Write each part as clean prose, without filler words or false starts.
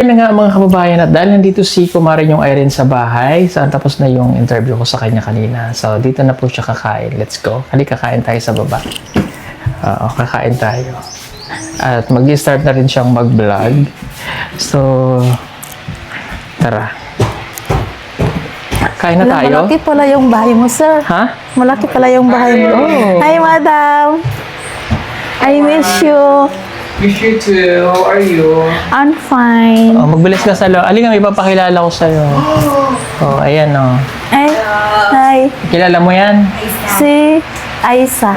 Yun na nga mga kababayan, at dahil nandito si Kumare yung Irene sa bahay, so tapos na yung interview ko sa kanya kanina. So dito na po siya kakain. Let's go. Halika, kakain tayo sa baba. Kakain tayo. At mag-start na rin siyang mag-vlog. So, tara. Kain na tayo. Malaki pala yung bahay mo, sir. Ha? Malaki pala yung bahay mo. Oh. Hi, madam. I miss you. Miss you too. How are you? I'm fine. Magbilis ka sa loob. Alika, may papakilala ko sa'yo. Ayan Ay, hi. Kilala mo yan? Si Aisa.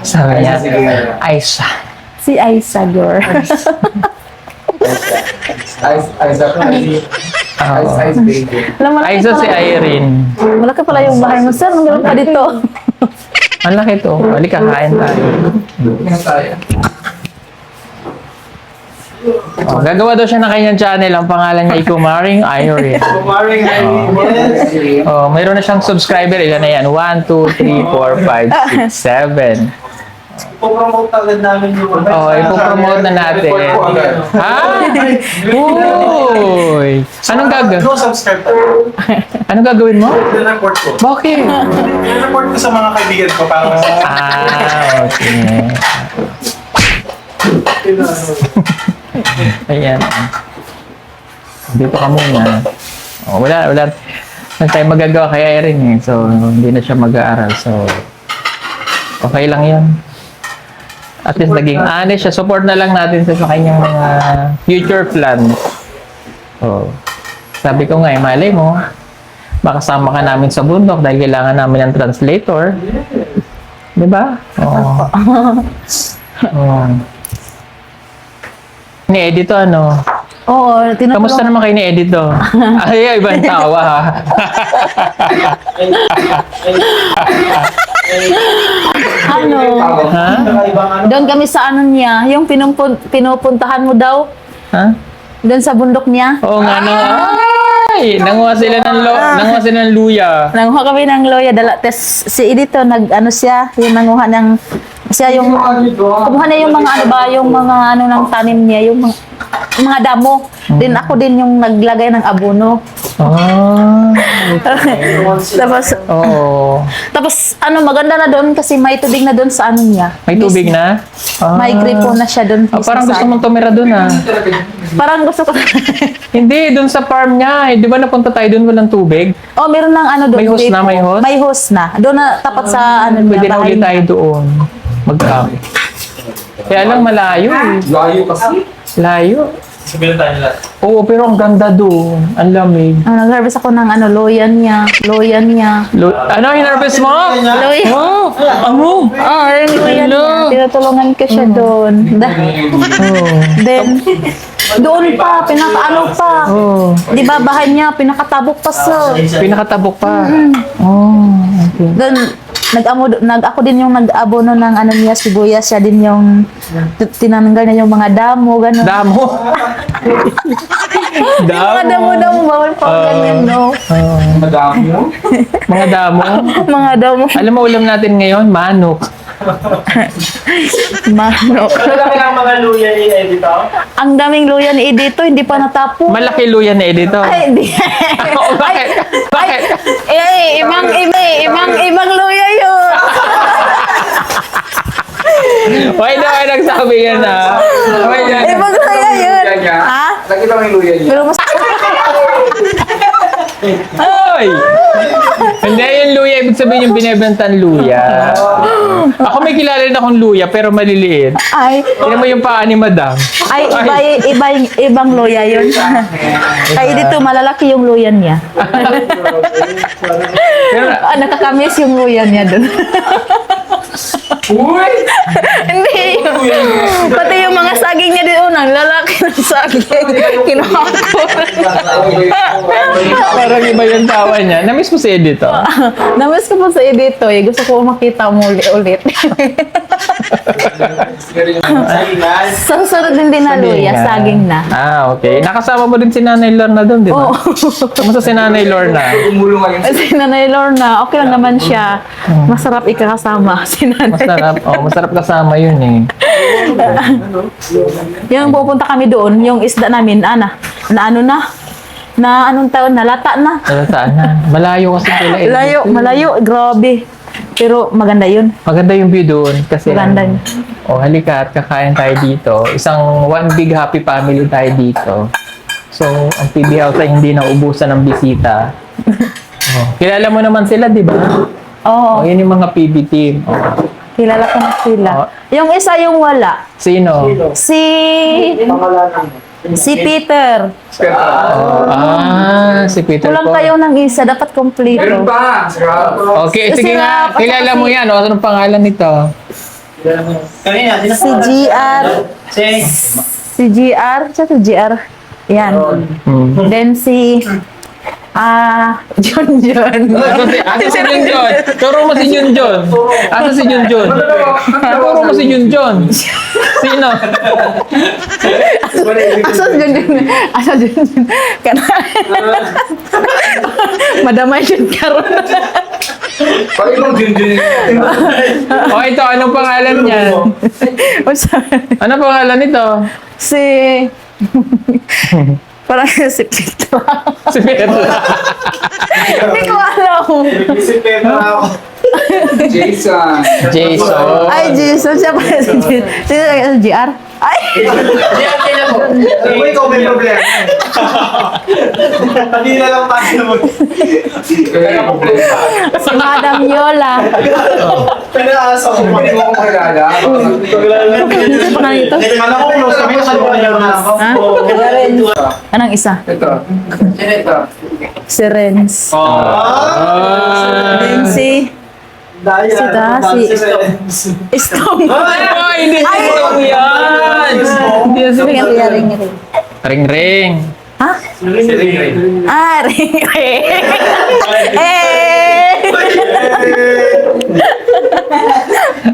Sabi niya, Aisa. Si Aisa, girl. Aisa si Irene. Malaki pala yung bahay mo, sir. Meron pa dito. Ang laki to. Halika, kain tayo. Gagawa daw siya ng kanyang channel. Ang pangalan niya ay Kumaring Irene. Mayroon na siyang subscriber. Ilan na yan? 1, 2, 3, 4, 5, 6, 7. Ipopromote agad namin yung Ipopromote na natin. Ha? Uy! Anong gagawin? No, subscribe tayo. Anong gagawin mo? I-report ko. Bakit? I-report ko sa mga kaibigan ko para Okay. Ayan. Dito ka muna. Wala tayong magagawa kay Irene eh. So, hindi na siya mag-aaral. So, okay lang yan. At least naging honest siya. Support na lang natin sa kanyang mga future plans. Sabi ko nga, malay mo, makasama ka namin sa bundok dahil kailangan namin ng translator. Di ba? Ni-edit to, ano? Oo, Kamusta naman kayo ni-edit to? Ay, ibang tawa ha. Ha? Doon kami sa ano niya, yung pinupuntahan mo daw, Ha? doon sa bundok niya. Oo nga, no? Ay! Nanguha sila ng luya. Nanguha kami ng loya, si Edito, siya, yung nanguha ng, siya yung, kumuha na yung mga ano ba, yung mga ano ng tanim niya, yung mga damo. Din ako din yung naglagay ng abono. Tapos maganda na doon kasi may tubig na doon sa ano niya. May tubig na? May gripo na siya doon. Parang gusto mong tumira doon ah. Parang gusto ko. Hindi, doon sa farm niya. Di ba napunta tayo doon walang tubig? Meron ng ano doon. May hose na, may hose? May hose na. Doon na tapat sa ano Pwede niya, na bahay ulit tayo niya. doon. Mag-camp. Kaya lang malayo eh. Layo kasi. Layo. Sabihin tayo nila. Oo, pero ang ganda doon. Ang lamig. Nag-harvest ako ng loyan niya. Ano yung harvest mo? Loyan. Ano? Yung loyan niya. Tinutulungan ko siya doon. Then, doon pa, pinakaano pa. Di ba bahay niya, pinakatabok pa sa. Pinakatabok pa. Okay. Doon, ako din yung nag-abono ng ano niya, sibuyas. Siya din yung tinanggal niya yung mga damo, gano'n. Damo. Yung mga damo, bawal pa ganyan, no? Mga damo. Mga damo. Alam mo, ulam natin ngayon, manok. Manok. Malaki ang mga luya ni Edito. Ang daming luya ni Edito, hindi pa natapos. Malaki luya na dito. Ay, hindi. Bakit? Bakit? Ibang luya yun. Why na kayo nagsabi yan ha? Ibang luya yun. Ha? Nakita mo yung luya niya. Pero mas... Hoy! Hindi yung luya, ibig sabihin yung binibentang luya. Ako may kilala rin akong luya, pero maliliit. Ay, Tignan mo yung paa ni Madam. ibang luya yun. Kaya dito, malalaki yung luya niya. Pero, Nakakamis yung luya niya dun. Uy! Hindi. Pati yung mga saging niya doon, ang lalaki. saging. Kinuha ko. Parang iba yung tawa niya. Namiss mo si Edith, oh. Namiss ko po sa edito eh. Gusto ko makita mo ulit. Sa susunod din na luya, saging na. Ah, okay. Nakasama mo din si Nanay Lorna doon, di ba? Oo. Kamusta si Nanay Lorna? Umulong ngayon. Kasi Nanay Lorna, okay lang naman siya. Masarap ikakasama si Nanay. Masarap. Oh, masarap kasama yun eh. Yung pupunta kami doon, yung isda namin, anong taon na, lata na. Saan na? Malayo kasi sila eh. Malayo, grabe. Pero maganda yun. Maganda yung view doon kasi Maganda yun. halika at kakain tayo dito. Isang one big happy family tayo dito. So, ang PB House ay hindi na ubusan ng bisita. Kilala mo naman sila, di ba? Oo, Yun yung mga PB team. kilala ko na sila. Yung isa yung wala. Sino? Si Peter. Si Peter Kulang po. kayo ng isa, dapat kompleto. Meron pa. Okay, sige nga. Sila- Kilala mo yan. Anong pangalan nito? Kanina, Si GR. Si GR. Siya si GR. Yan. Then si... John. Asa si Junjun? Turo mo si Junjun. Asa si Junjun? Turo mo si Junjun. Sino? Asa John. Madamay John karon. Pag-ibang din. Ito, anong pangalan niya? Anong pangalan nito? Si... Parang si Peter. Si Pedro. Hindi ko alam. Si Pedro ako. Jason. Jason. Ay, Jesus. Siya pa si Jesus. Sino si GR? Ay! Uy, ikaw may problema. Kanina lang tayo mo. Si Madam Yola. Pinaasa ko. Hindi mo ko kilala. Ano pa nga ito? Kala ko close kami. Nakalimutan na ako. Ha? Anong isa? Ito. Sino ito? Si Renz. Then si... Si Stone. Ay, hindi si yan. Hindi si Ring. Ring. Ha? Ring.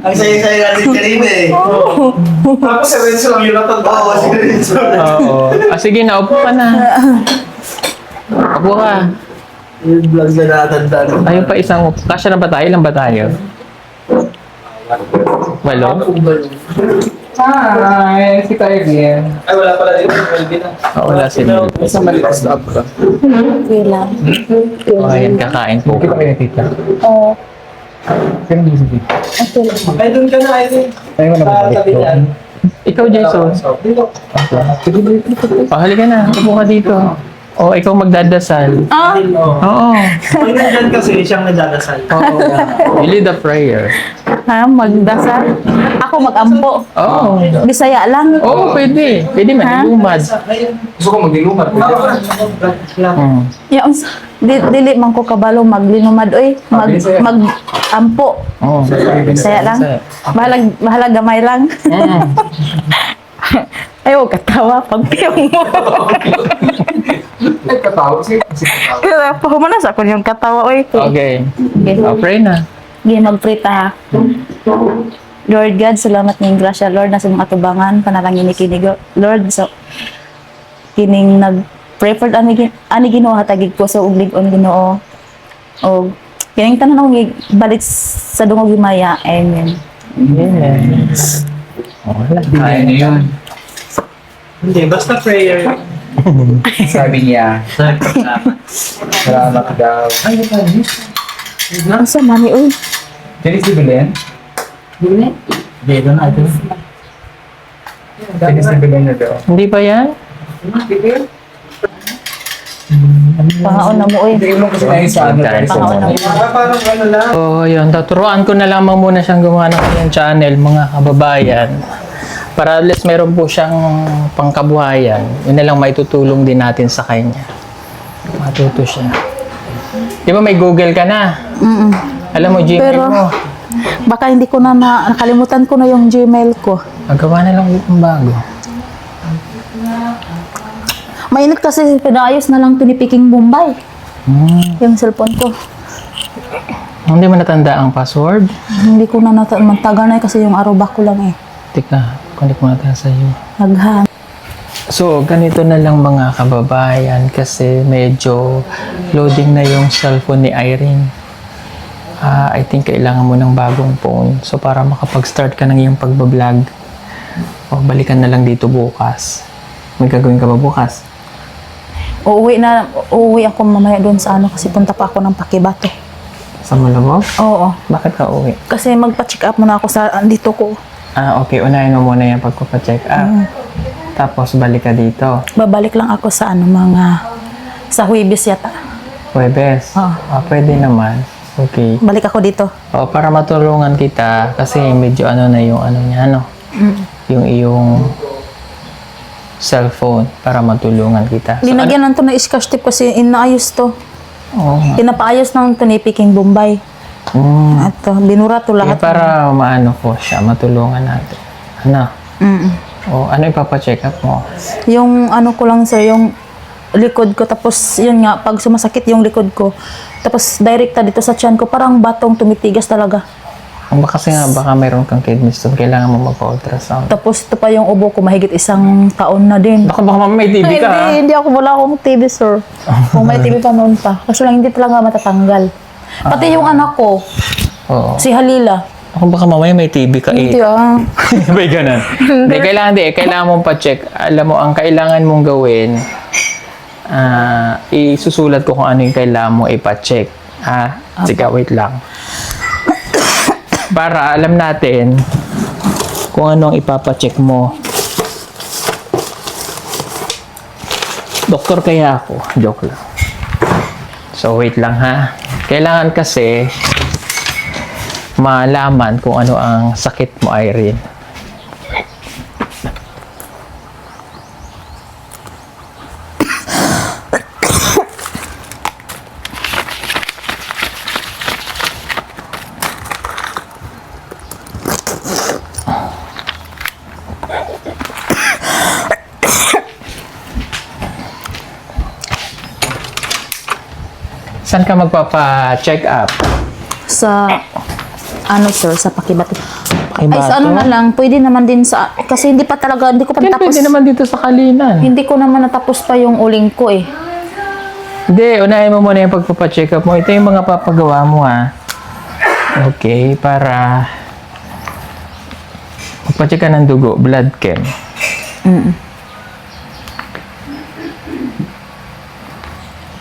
Ang saya-saya natin kanina eh. Tapos si Renzo lang yung natanda. Oo, si Renzo. Oo. Sige na, upo ka na. Upo ka. Yung vlog na natanda. Tayo pa isang upo. Kasya na ba tayo? Ilan ba tayo? 8? Hi! Si Kyle. Ay, wala pala dito. Hindi na. Wala sila. Sa malikas na ka. Okay lang. Ayan, kakain po. Kita kayo tita. Oo. Kaya hindi si tita. Okay lang. Ay, doon ka na, Irene. Tayo mo na ba? Tabi niyan. Ikaw, Jason. Dito. Halika na. Upo ka dito. Ikaw magdadasal. Oo. Pag nandyan kasi, siyang nagdadasal. You lead the prayer. Ha? Magdasal? Ako mag-ampo. Oo. Bisaya lang. Oo, pwede. Pwede man. Lumad. Gusto ko mag-ilumad. Yung, dili man ko kabalo maglinumad oy. Mag-ampo. Oo. Bisaya lang. Bahalag gamay lang. Ayaw katawa pag piyong mo. Ay, katawa. Sige, katawa. Pahumanas ako yung katawa oy. Okay. Pray na. Sige, mag-pray ta ha. Lord God, salamat ng grasya, Lord, na sa mga tubangan, panalangin ni kinig, Lord, so, kining nag-pray for ani Ginoo, hatagig ko sa uglig on Ginoo. O, kining tanan akong balik sa dungog himaya. Amen. Yes. Wala. Kaya na yun. Hindi, basta prayer. Sabi niya, salamat daw. Ay, ito tayo. Ang sa mami, uy. Diyan si Belen? Belen? Belen na ito. Diyan si Belen na daw. Hindi ba yan? Pangaon na mo, uy. Hindi mo kasi ngayon sa ano. Pangaon na mo. Parang ano lang. Yun. Tuturuan ko na lamang muna siyang gumawa ng kanyang channel, mga kababayan. Para at least meron po siyang pangkabuhayan. Yun na lang maitutulong din natin sa kanya. Matuto siya. Di ba may Google ka na? Alam mo, Gmail Pero, mo. baka hindi ko nakalimutan ko na yung Gmail ko. Magawa na lang ulit ng bago. Mainit kasi pinaayos na lang pinipiking Bombay. Yung cellphone ko. Hindi mo natanda ang password? Hindi ko na matagal na kasi yung Aruba ko lang eh. Tika, kunin ko natin sa'yo. Naghang. So, ganito na lang mga kababayan kasi medyo loading na yung cellphone ni Irene. I think kailangan mo ng bagong phone. So, para makapag-start ka ng iyong pagbablog, o balikan na lang dito bukas. May gagawin ka ba bukas? Uuwi ako mamaya doon sa ano kasi punta pa ako ng Pakibato. Sa Malabog? Oo. Bakit ka uwi? Kasi magpa-check up muna ako sa dito ko. Okay. Unahin mo muna yung pagpapacheck up. Tapos, balik ka dito. Babalik lang ako sa sa Huwebes yata. Huwebes? Pwede naman. Okay. Balik ako dito. Para matulungan kita kasi medyo na yung niya, yung iyong cellphone para matulungan kita. Linagyan lang to ng scotch tape kasi inaayos to. Oo. Pinapaayos ng tinipiking Bombay. At binura to lahat. Para maano ko siya, matulungan natin. Ano? Ano ipapacheck up mo? Yung ko lang sir, yung likod ko. Tapos yun nga, pag sumasakit yung likod ko. Tapos direkta dito sa tiyan ko, parang batong tumitigas talaga. Kasi nga, baka mayroon kang kidney stone, kailangan mo magpa-ultrasound. Tapos ito pa yung ubo ko, mahigit 1 taon na din. Baka may TB ka, ha? Hindi ako, wala akong TB, sir. Kung may TB pa noon pa. Kasi lang hindi talaga matatanggal. Pati yung anak ko, Oo. si Halila. Baka mamaya may TB ka, Hindi ah. May ganun. Hindi, kailangan mong pa-check. Alam mo, ang kailangan mong gawin, isusulat ko kung ano yung kailangan mo ipa-check. Sige, wait lang. Para alam natin kung anong ipapacheck mo. Doktor kaya ako. Joke lang. So, wait lang ha. Kailangan kasi malaman kung ano ang sakit mo, Irene. Saan ka magpapa-check up? Sa, sir, sa Pakibato. Ay, Pakibato? sa na lang, pwede naman din sa, kasi hindi pa talaga, hindi ko pa natapos. Pwede naman dito sa Kalinan. Hindi ko naman natapos pa yung uling ko eh. Hindi, unahin mo muna yung pagpapacheck up mo. Ito yung mga papagawa mo, ha. Okay, para magpacheck ka ng dugo, blood chem.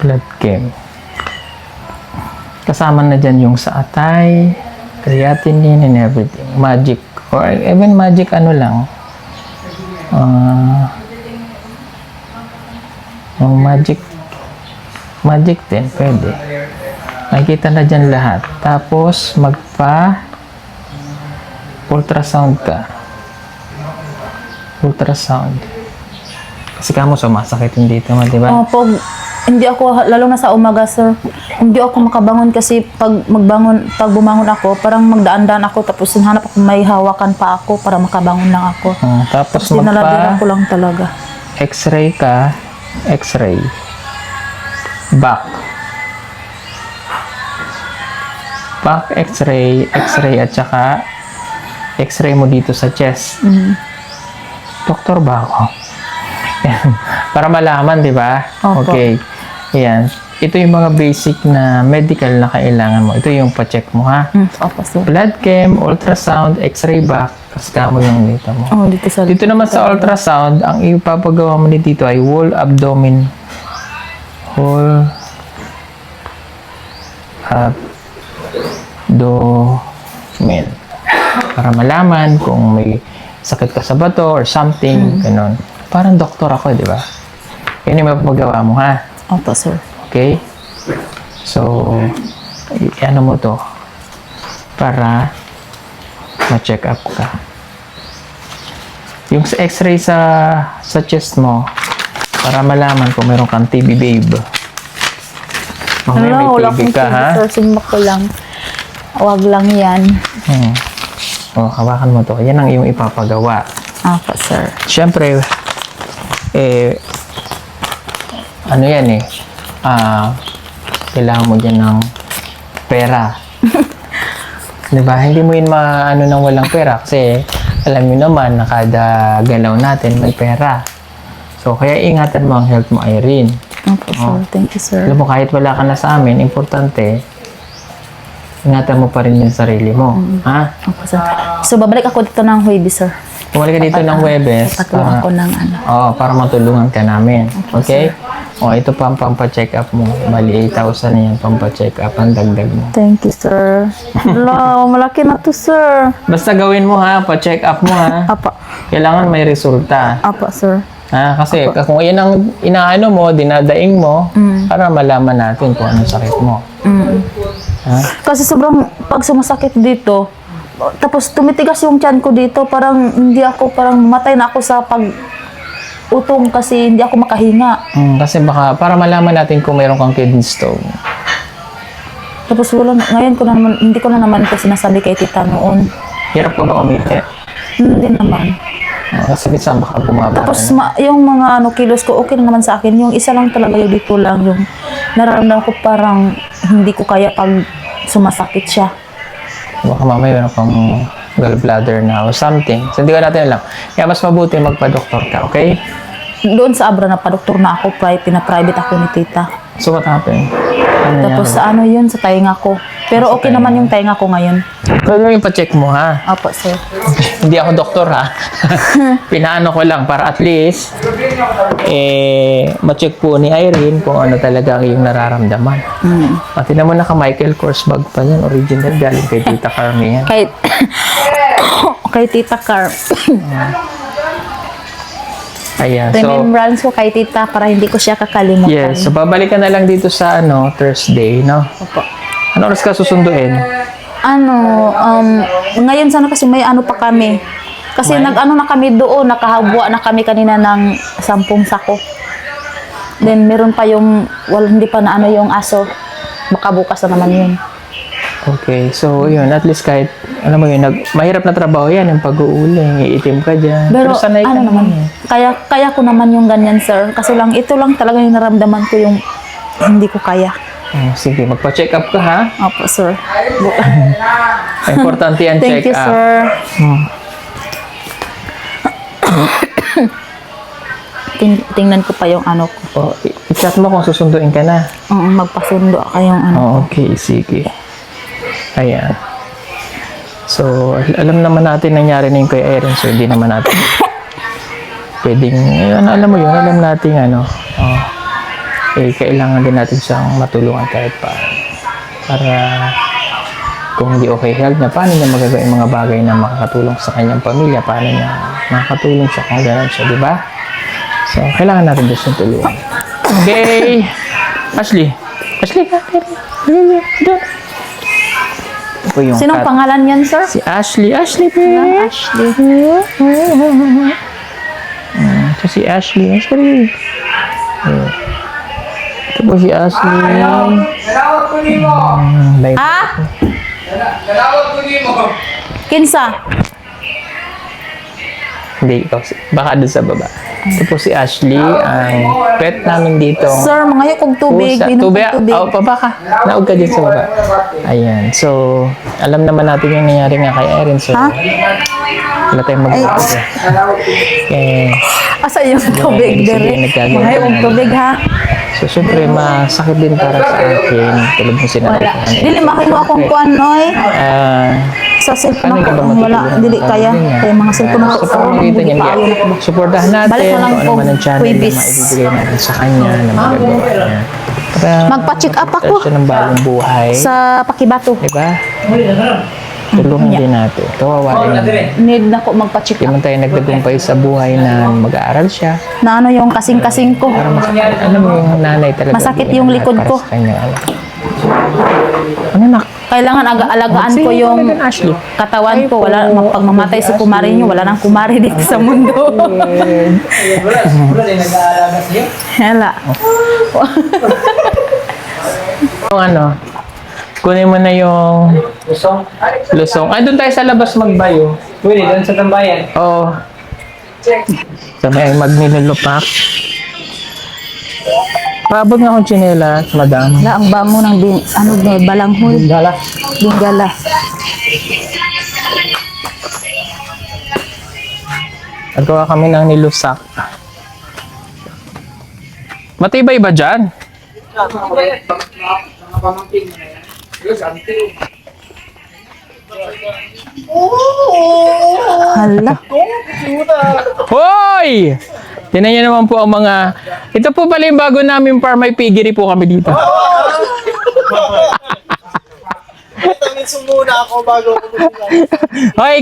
Blood chem. Kasama na dyan yung sa atay, creatinine and everything. Magic. Or even magic lang. Magic din, pwede. Makikita na dyan lahat. Tapos, ultrasound ka. Ultrasound. Kasi kamo sumasakit yung dito mo, di ba? Pag hindi ako, lalo na sa umaga, sir, hindi ako makabangon kasi pag bumangon ako, parang magdaan-daan ako, tapos hanap ako, may hawakan pa ako para makabangon lang ako. Tapos Dinaladiran ko lang talaga. X-ray ka, X-ray. Back X-ray, X-ray at saka X-ray mo dito sa chest. Doktor ba ako? Para malaman, di ba? Opo. Okay. Ayan. Ito yung mga basic na medical na kailangan mo. Ito yung pa-check mo, ha? Opo, sir. Blood chem, ultrasound, X-ray back, kasama mo yung dito mo. Dito sa Dito naman sa ultrasound, ang ipapagawa mo dito ay whole abdomen. Whole abdomen. Para malaman kung may sakit ka sa bato or something, ganun. Parang doktor ako, di ba? Yan yung mapapagawa mo, ha? Opo, sir. Okay? So, ano mo to? Para ma-check up ka. Yung sa x-ray sa chest mo, para malaman kung meron kang TB, babe. Mamaya may wala TB akong ka, ha? sir. Simbak ko lang. Wag lang yan. Hawakan mo to. Yan ang iyong ipapagawa. Opo, sir. Siyempre, eh, ano yan eh, kailangan mo dyan ng pera. Diba? Hindi mo yun maano nang walang pera kasi alam mo naman na kada galaw natin may pera. So, kaya ingatan mo ang health mo, Irene. Opo, sir. Thank you, sir. Alam mo, kahit wala ka na sa amin, importante, ingatan mo pa rin yung sarili mo. Ha? Opo, sir. So, babalik ako dito ng Huwebe, sir. Bumalik ka dito ng Huwebes Patulong ako ng ano. para matulungan ka namin. Okay? O, ito pa ang pampacheck up mo. Bali, 8,000 na yan, pampacheck up ang dagdag mo. Thank you, sir. Wala, malaki na to, sir. Basta gawin mo ha, pa-check up mo ha. Apa. Kailangan may resulta. Apa, sir. Ha? Kasi kung yan ang inaano mo, dinadaing mo, para malaman natin kung anong sakit mo. Ha? Kasi sobrang pag sumasakit dito, tapos tumitigas yung tiyan ko dito, parang hindi ako, parang mamatay na ako sa pag-utong kasi hindi ako makahinga. Kasi baka, para malaman natin kung mayroon kang kidney stone. Tapos wala, ngayon ko na naman, hindi ko na naman ito sinasabi kay tita noon. Hirap ko ba umiti? Hindi naman. Kasi minsan baka bumaba. Tapos yung mga kilos ko, okay na naman sa akin. Yung isa lang talaga yung dito lang, yung nararamdaman ko parang hindi ko kaya pag sumasakit siya. Baka mamaya meron kang gallbladder na o something. So, hindi ko natin alam. Kaya mas mabuti magpa-doktor ka, okay? Doon sa Abra na pa-doktor na ako, pina-private ako ni tita. So, what happened? Ano Tapos nangyari? sa yun, sa tainga ko. Pero okay naman yung tainga ko ngayon. Pwede yung pa-check mo, ha? Opo, sir. Hindi ako doktor, ha? Pinaano ko lang para at least ma-check po ni Irene kung ano talaga yung nararamdaman. Pati naman naka-Michael Kors bag pa yan. Original galing kay Tita Carmi yan. Kay, kay tita Car. Ayan. So, Remembrance ko kay tita para hindi ko siya kakalimutan. yes. So, babalik ka na lang dito sa Thursday, no? Opo. Ano oras ka susunduin? Ngayon sana kasi may pa kami. Kasi na kami doon, nakahabwa na kami kanina ng 10 sako. Then meron pa yung, hindi pa na yung aso. Baka bukas na naman yun. Okay. So, yun. At least kahit, alam mo yun, mahirap na trabaho yan, yung pag-uuling, iitim ka dyan. Pero sanay ka naman, kaya ko naman yung ganyan, sir. Kasi lang, ito lang talaga yung naramdaman ko yung hindi ko kaya. Sige, magpa-check up ka, ha? Opo, sir. Importante yan, check Thank you, up. sir. Tingnan ko pa yung ko. I-chat mo kung susunduin ka na. Magpasundo kayong Okay, sige. Ayan. So, alam naman natin nangyari na yung kay Erin, so hindi naman natin pwedeng, alam mo yun, alam natin kailangan din natin siyang matulungan kahit para kung hindi okay health niya, paano niya magagawa yung mga bagay na makakatulong sa kanyang pamilya, paano niya makakatulong siya kung gano'n siya, di ba? So, kailangan natin din siyang tulungan. Okay! Ashley ka! Doon! Ito yung Sinong cat. pangalan yan, sir? Si Ashley, Ashley. Ito si Ashley. Ito po si Ashley. Dalawat ko ni mo! Dalawat ko ni mo! Kinsa? Hindi, ikaw. Baka doon sa baba. Ito po si Ashley, ang pet namin dito. Sir, mga kong tubig. Pusa. Inom Tubig. kong tubig. Baba ka. Naog ka din sa baba. Ayan. So, alam naman natin yung nangyari nga kay Erin. So, Ha? wala tayong mag-uwi. Asa yung tubig, sige, dere? nagkagawa Mga ka kong na. tubig, ha? So, syempre, masakit din para sa akin. Tulad ng sinabi Wala. ko. Dili, makinuha akong kuan, oy. Paano Sa cellphone ka ba ako. Wala, matutulungan? dili kaya. Kaya mga cellphone ako. So, pamamagitan niyan, supportahan natin Balik na lang kung ano po, man ang channel na Kuibis. maibibigay natin sa kanya na magagawa niya. Para Magpa-check up ako. siya ng bagong buhay. Sa Pakibato. Diba? Tulungan din natin. Kawawa rin. Need na ko magpa-check Hindi up. man tayo nagtagumpay sa buhay na mag-aaral siya. Na yung kasing-kasing ko. Ano mo yung nanay talaga. Masakit gawin yung lahat likod para ko. sa kanyang anak. Ano nak? Kailangan alagaan ko yung Ashley. katawan ko. Wala, pag mamatay si kumari niyo, wala nang kumari dito sa mundo. Wala din nag-aalaga sa'yo. Hala. Yung kunin mo na yung Lusong. lusong. Ay, doon tayo sa labas magbayo. Pwede, doon sa tambayan. Oo. Sa may magnilulupak. Paabot nga akong tsinelas, madam. Wala, ang bango ng balanghoy. Gala. Bingala. Nagawa kami ng nilusak. Matibay ba dyan? Hala. Hoy! Tinan niyo naman po ang mga... Ito po pala yung bago namin par, may piggery po kami dito. Sumuna ako bago ako Hoy,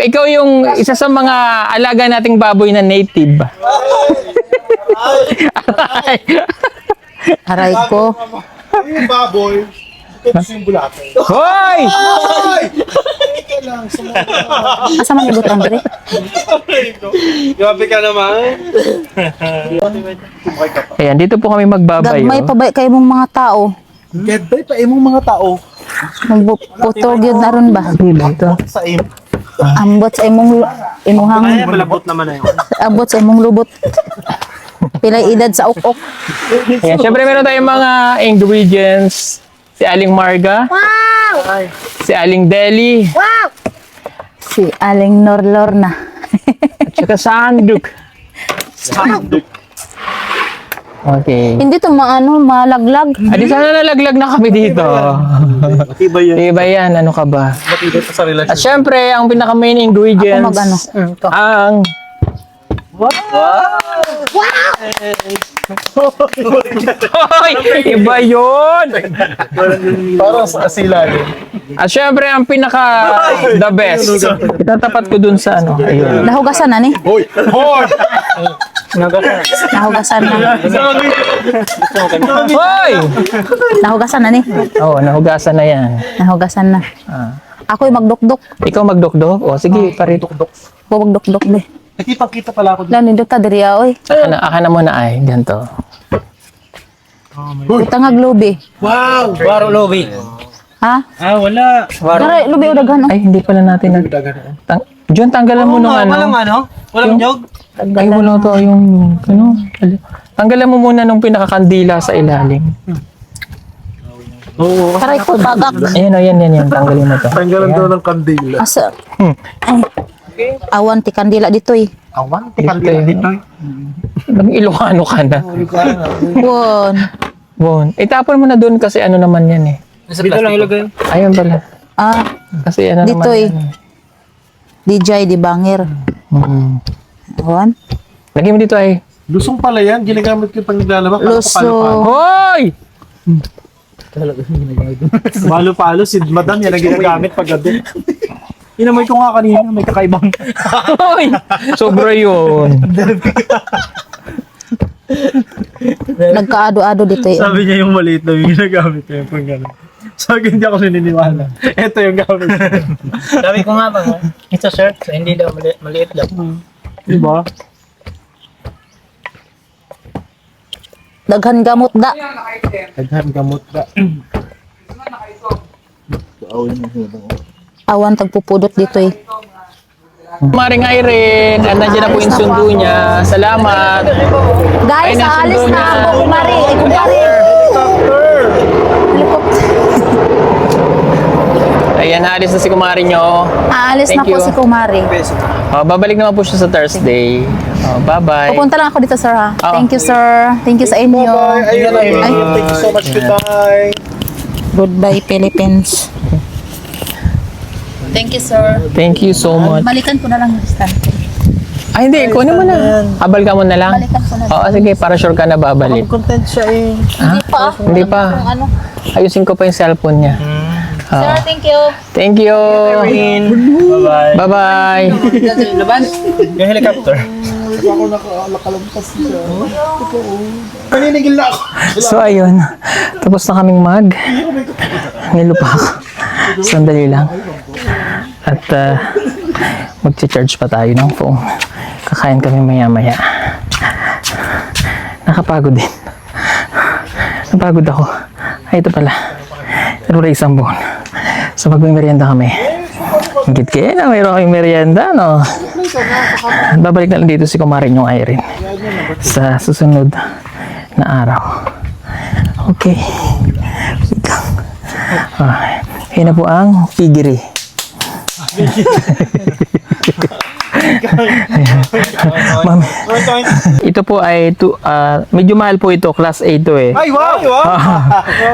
ikaw yung isa sa mga alaga nating baboy na native. Aray ko. yung baboy. Ito yung bulate. Hoy! Ay! Ika lang, sumuna. Asa man ibutang dire? Grabe ka naman. Ayan, dito po kami magbabayo. Gagmay pa ba kayo mong mga tao? Ganda pa imong mga tao. Magputog yun na ron ba? Dito. Sa im. Ambot sa imuhang Malabot naman na yun. abot sa imong lubot. Pilay edad sa ukok. Ayan, syempre meron tayong mga ingredients. Si Aling Marga. Si Aling Deli. Si Aling Norlorna. At saka Sanduk. Okay. Hindi to malaglag. Adi sana nalaglag na kami dito. Matibay yan. Diba yan? Ano ka ba? Matibay pa sa relasyon. At syempre, ang pinaka main ingredients. Ako mag-ano? Ang... Hoy! Iba yun! Parang sa asilan. At syempre, ang pinaka the best. Itatapat ko dun sa ano. Ayun. Nahugasan na ni. Hoy! Hoy! Nahugasan na. Hoy! Nahugasan na ni. Oo, nahugasan na yan. Nahugasan na. Ah. Ako yung magdukduk. Ikaw magdokdok? O, sige, parito. Ako magdukduk be. Nakipagkita pala ako. Lani do ta diri oy. Aka na muna ay, ganito. Utang globe. Wow! Waro Lovi. Ha? Ah, wala. Dara lobe o daghan. Ay, hindi pala natin nag... John, tanggalan mo nung ano. Walang ano? Walang Yung- nyog? Ay, wala to yung... Ano? Tanggalan mo muna nung pinakakandila sa ilalim. Oo. Taray ko bagak. Ayan, yan. Tanggalin mo to. Tanggalan daw ng kandila. Asa? Hmm. Ay. Awan ti kandila dito eh. Awan, Dito eh. Nang Ilocano ka na. Won. Bon. Itapon mo na doon kasi ano naman yan eh. Dito lang ilagay. Ayun pala. Ah, Kasi ano Dito naman eh. yan DJ di bangir. Awan. Lagyan mo dito ay. Lusong pala yan. Ginagamit ko pang naglalaba. Luso. Hoy! Palo-palo, si madam yan ang ginagamit pag gabi. Inamoy ko nga kanina, may kakaibang. Hoy! Sobra yun. Nagkaado-ado dito eh. Sabi niya yung maliit na yung ginagamit niya pag gano'n. Sabi hindi ako sininiwala. Ito yung gamit. Sabi ko nga ba, ito sir, so hindi daw maliit daw. Diba? Daghan gamot da. Daghan gamot ka. Awan tagpupudot dito eh. Maring Irene, nandiyan na po yung sundo niya. Salamat. Guys, Ay, aalis nasundo na na. ako, kumari. Ay, kumari. Helicopter. Ayan, naalis na si kumari nyo. Aalis na Thank po you. si kumari. Babalik naman po siya sa Thursday. Bye-bye. Pupunta lang ako dito, sir, ha? Oh. Thank you, sir. Thank you sa inyo. Ayun, Ay. thank you so much. Goodbye. Goodbye, Philippines. Thank you, sir. Thank you so much. Balikan ko na lang yung stand. Ay, hindi. Kunin mo na. Habal ka mo na lang. Balikan ko na lang. Oo, sige. Para sure ka na babalik. Content siya eh. Hindi pa. Hindi pa. Kung ano. Ayusin ko pa yung cellphone niya. Sir, thank you. Thank you. Bye-bye. Bye-bye. Yung helicopter. Ako nakalampas siya. Paninigil na ako. So, ayun. Tapos na kaming nilupak. Sandali lang. At mag-charge pa tayo ng phone. Kakain kami maya-maya. Nakapagod din. Napagod ako. Ay, ito pala. Pero wala isang buwan. So, mag-merienda kami. Hingit kayo na mayroon kaming merienda, no? Babalik na lang dito si Kumarin yung Irene sa susunod na araw. Okay. Wait lang. Yan na po ang piggery. Ma'am, ito po ay medyo mahal po ito, class A to eh. Ay, wow!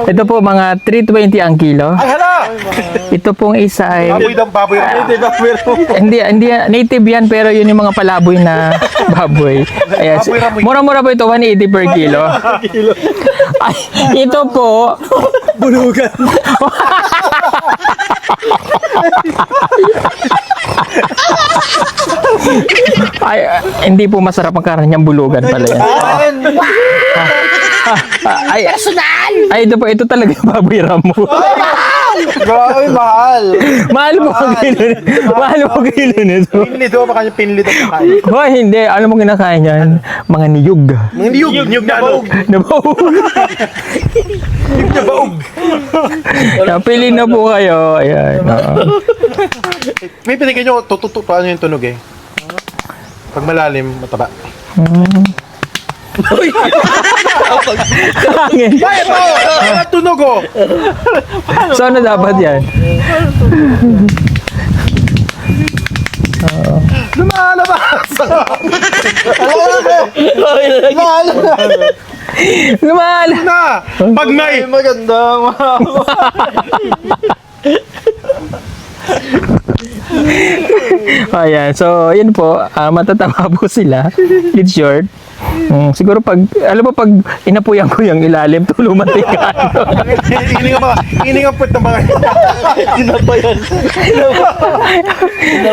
Ito po mga 320 ang kilo. Ay, hala! Ito pong isa ay Baboy. hindi native yan pero yun yung mga palaboy na baboy. Ayan, mura-mura po ito, 180 per kilo. Ay, ito po Bulugan. ay, hindi po masarap ang karne niyang bulugan pala yan. Ay, ito talaga yung baboy ramo. Grabe, mahal. Mahal mo ang kilo nito. Mahal mo ang kilo nito. Pinlito pa kanya pinlito pa kayo. Hoy, hindi. Alam mo kinakain yan? Mga niyog. Mga niyog na ano? Nabaog. Napili na po kayo. Ayan. Oo. May pinigyan nyo, paano yung tunog eh? Pag malalim, mataba. Hangin. Ay, ito! Tunog oh! So, ano dapat yan? Lumalabas! Lumal! Na! Pag may... Maganda, Ayan. So, yun po. Matatawa po sila. It's short. Siguro pag, alam mo, pag inapuyan ko yung ilalim, tulumatik ka. Ining ang put ng mga... Inapayan.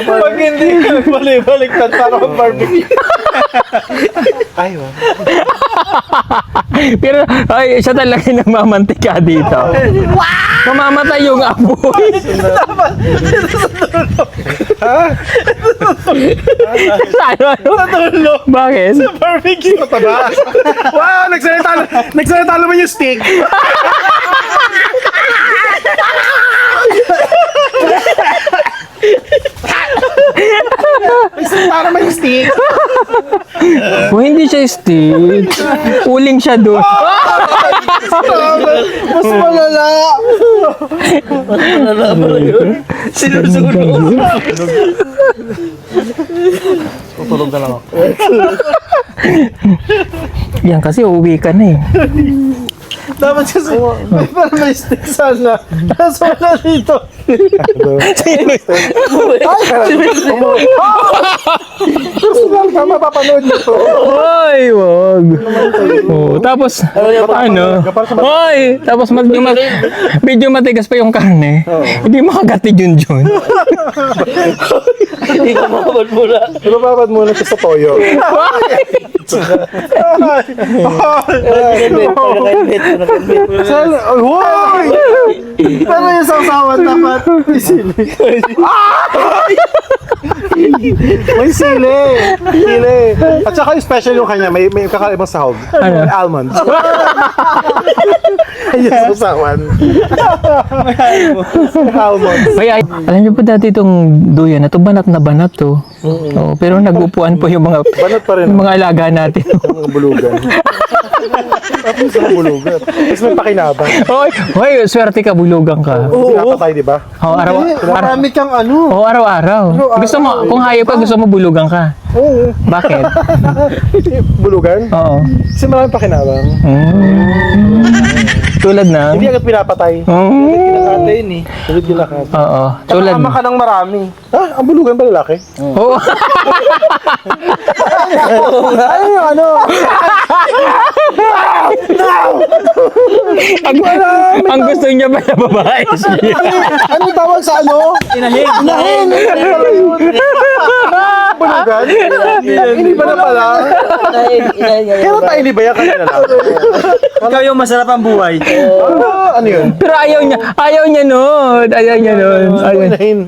Pag hindi, balik-baliktad para mag-barbecue. Ay, wow. Pero, ay, siya talaga yung nagmamantika dito. Mamamatay yung apoy. Ano? Bakit? Barbecue. Mataba. Wow, nagsalita naman yung steak. Nagsalita naman yung steak. Oh, hindi siya steak. Uling siya doon. Mas malala. Sinusunog. Tutulog na lang ako. Yan kasi uuwi ka na eh. Dapat kasi, parang may steak sana. Kaso wala dito. Personal ka, mapapanood mo to. Hoy, wag. Oh, tapos ano? Hoy, tapos medyo matigas pa yung karne. Hindi makagatid yun dyan. Ibababad muna siya sa toyo. Hoy! Pero yung sasawan dapat may sili. May sili. Sili. At saka yung special yung kanya, may kakaibang sahog. Ano? May almonds. Yung sasawan. May almonds. Hoy, alam niyo po dati itong duyan na to, banat na banat to. Oh, pero nagupuan po yung mga Banat pa rin. yung mga alaga natin. Mga bulugan. Tapos sa bulugan. Tapos may pakinabang. Hoy, swerte ka, bulugan ka. Pinapatay, di ba? Oh, Marami kang ano. oh, araw-araw. Gusto mo, kung hayop ka, gusto mo bulugan ka. Oo. Bakit? Bulugan? Oo. Kasi marami pakinabang. Tulad na? Hindi agad pinapatay. Kinakatay yun eh. Tulad ginakat. Oo. Tulad Tama ka ng marami. Ah, ang bulugan ba lalaki? Oo. Ay, ano? Ang gusto niya ba na babae? Ano tawag sa ano? Inahin. Inahin! Bulugan? Ini ba na pala? Kaya tayo ini ba yan kanina lang? Ikaw yung masarap ang buhay. Ano yun? Pero ayaw niya nun. Ayaw niya nun. Ayaw. Inahin.